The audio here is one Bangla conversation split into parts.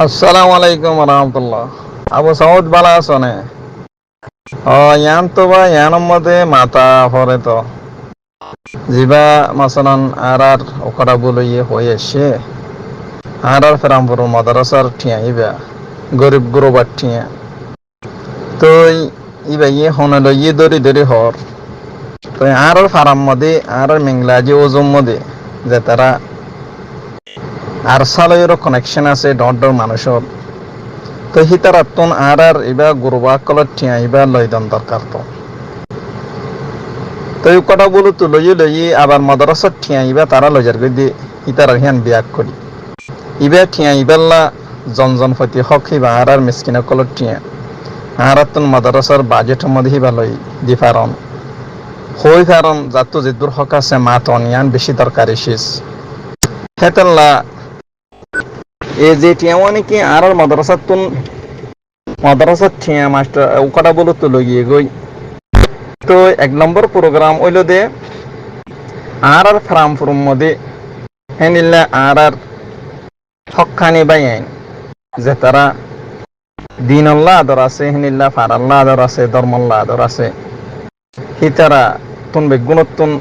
আসসালামু আলাইকুম রহমতুল্লাহ। আবু সাউদ বালা আছনে? ইয়ান তো বা ইয়ানোর মধ্যে মাথা পরে তো জিবা মাসালান আর ওকড়া বলে হয়ে এসে আর ফেরামপুর মাদ্রাসার ঠিয়া ইবা গরিব গুরুবার ঠিয়া তো ইবা হনল দরি দরি হর তো আর ফারাম মধ্যে আর মেংলাজি ওজম মধ্যে যে তারা আর সালয়েরও কানেকশন আছে ডর মানুষের তো হিতারাত্তন আর ইবা গুরুবা কলত ঠিয়া ইবা লয়দন দরকার তো এই কথা বলো তো লই আবার মাদ্রাসার ঠিয়া ইবা তারা লজার গদি হিতার হিয়ান বিয়াক করি ইবা ঠিয়া ইবাল্লা জন ফতি হক হিবা আর মিসকিনা কলত ঠিয়া আরাত্তন মাদ্রাসার বাজেট মধ্যে হিবা লই দি ফারন হই ফারন যাতো যেদুর হক আছে মাতন ইয়ান বেশি দরকারি শেষ হেতাল্লা এই যে টিয়া কি আর মাদ্রাসার ঠিয়া মাস্টার ও কথা বলো তো লইয়ে গই তো এক নম্বর প্রোগ্রাম হইল দে আর ফার্ম ফুরুম মধ্যে হেনিল্লা আর হকানি বাইন যে তারা দিন আল্লাহ আদর আছে হেনিল্লা ফার আল্লাহ আদর আছে ধর্মাল্লাহ আদর আছে হিতারা তুন বেগুণতুন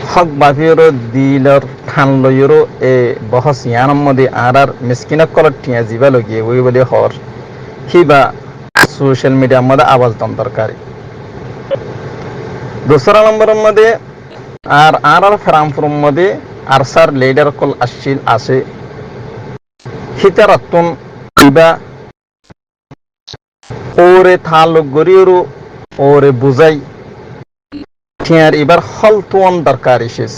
হক বাফিয়রো দিলর ঠান লইরো এ বহস ইয়ানম মধ্যে আর মিসকিনা কলট টিয়া জিবা লগিয়ে ওই বলে হর হিবা সোশ্যাল মিডিয়ার মধ্যে আওয়াজ দম দরকারি দুসরা নম্বরের মধ্যে আর ফ্রামপুর মধ্যে আরসার লিডার কল আসছিল আছে হিতারাতুন ইবা ওরে থালুক গরিয়রু ওরে বুঝাই ঠিয়ার এবার হল তুন দরকার শেষ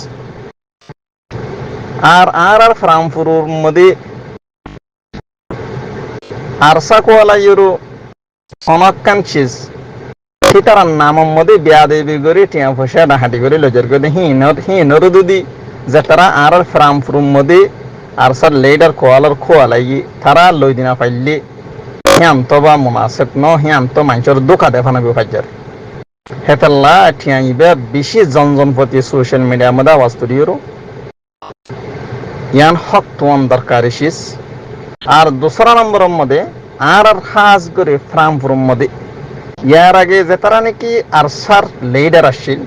আর ফ্রামপুরের মধ্যে আরসা কোয়ালা ইউরো অনকান শেষ হিতারার নামের মধ্যে বিয়া দেবী করে টিয়া পয়সা ডাহাটি করে লজর করে হিনর যদি যে তারা আর ফ্রামপুরের মধ্যে আরসার লিডার খোয়ালাই তারা লই দিনা পাইলে হিয়াম তো বা মুনাসেব ন হিয়াম তো মানুষের দোকা দেখানো ফাইজার হেতাল্লা ঠিয়া ইবা বেশি জন প্রতি সোশ্যাল মিডিয়ার মধ্যে আওয়াজ তুলিও ইয়ান হক তোয়ান দরকারি শেষ আর দোসরা নম্বরের মধ্যে আর খাস করে ফ্রামপুরের মধ্যে ইয়ার আগে যে তারা নাকি আরসার লিডার আসছিল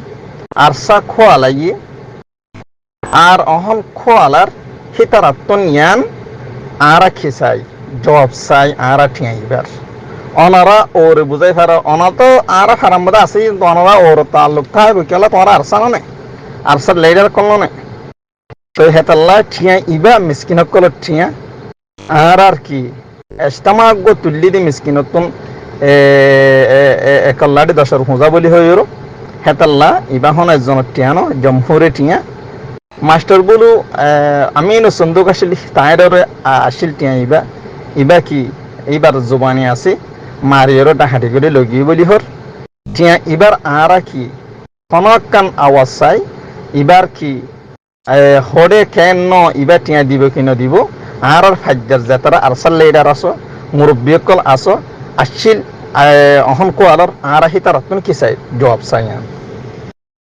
আরসা খোয়ালাই আর অহন খোয়ালার হিতারাত্তন ইয়ান আর খিসাই জব চাই আর ঠিয়া ইবার অনারা ওরে বুঝাই ফেরা অনা তো আর হারাম মধ্যে আছে কিন্তু অনারা ওর তাল্লুক থাকবে কেলা তোমার আরসা না আরসার লিডার করলো না তো হেতাল্লা ঠিয়া ইবা মিসকিন কল ঠিয়া আর কি এস্তামাগ তুল্লি দি মিসকিনতুন একল্লাডি দশর হুঁজা বলি হইর হেতাল্লা ইবা হন একজন টিয়া ন জমহুরে টিয়া মাস্টার বলু আমি সন্দুক আসিল তাইর আসিল টিয়া ইবা কি এইবার জোবানি আছে মারিয়র ডাহাটি করে লগিয়ে বলি হর টিয়া ইবার আর কি কনকান আওয়াজ চাই ইবার কি হরে কেন ইবার টিয়া দিব কি দিব আর ফাজ্জার যাতারা আরসাল লিডার আছো মুরব্বিয়কল আছো আসিল অহন কোয়ালর আর হিতারাতুন কি চাই জবাব চাই